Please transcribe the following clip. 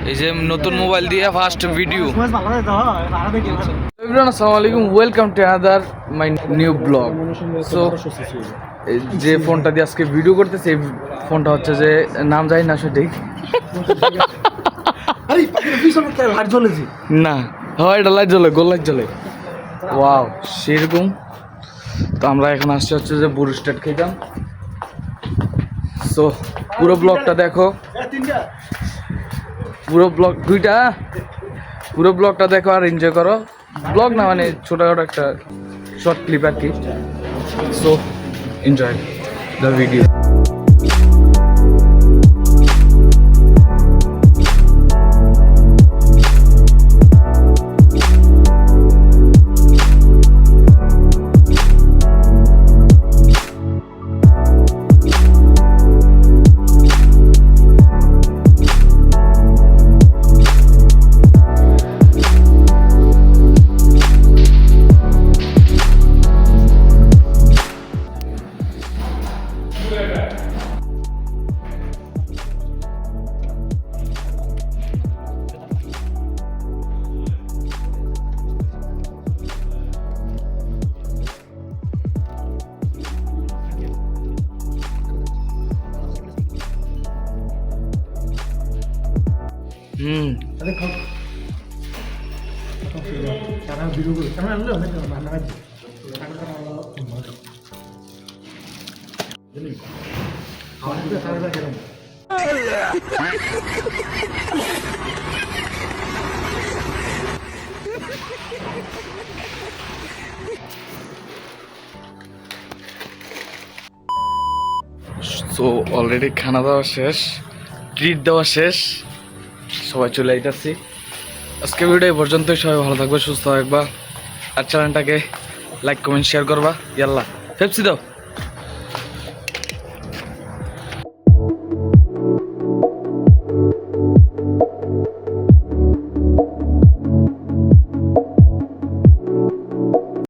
এই যে নতুন মোবাইল দিয়ে ফার্স্ট ভিডিও। আসসালামু আলাইকুম, welcome to another my new blog. So যে ফোনটা দিয়ে আজকে ভিডিও করতেছে এই ফোনটা হচ্ছে যে নাম জানি না সঠিক, না হয় এটা লাইট জ্বলে, গোল লাইট জ্বলে, ওয়াও সেরকম। তো আমরা এখন আসছি হচ্ছে যে বুড়ো স্টেট খেতাম। সো পুরো ব্লগটা দেখো, পুরো ব্লগটা দেখো আর এনজয় করো। ব্লগ না মানে ছোটখাটো একটা শর্ট ক্লিপ আর কি। So enjoy the video. So already খানা দাওয়া শেষ, ট্রিট দেওয়া শেষ, সবাই চলে আইতাছি। আজকে ভিডিও এই পর্যন্তই। সবাই ভালো থাকবে, সুস্থ থাকবা, আর চ্যানেলটাকে লাইক কমেন্ট শেয়ার করবা। ইয়াল্লা ফেপসি দাও।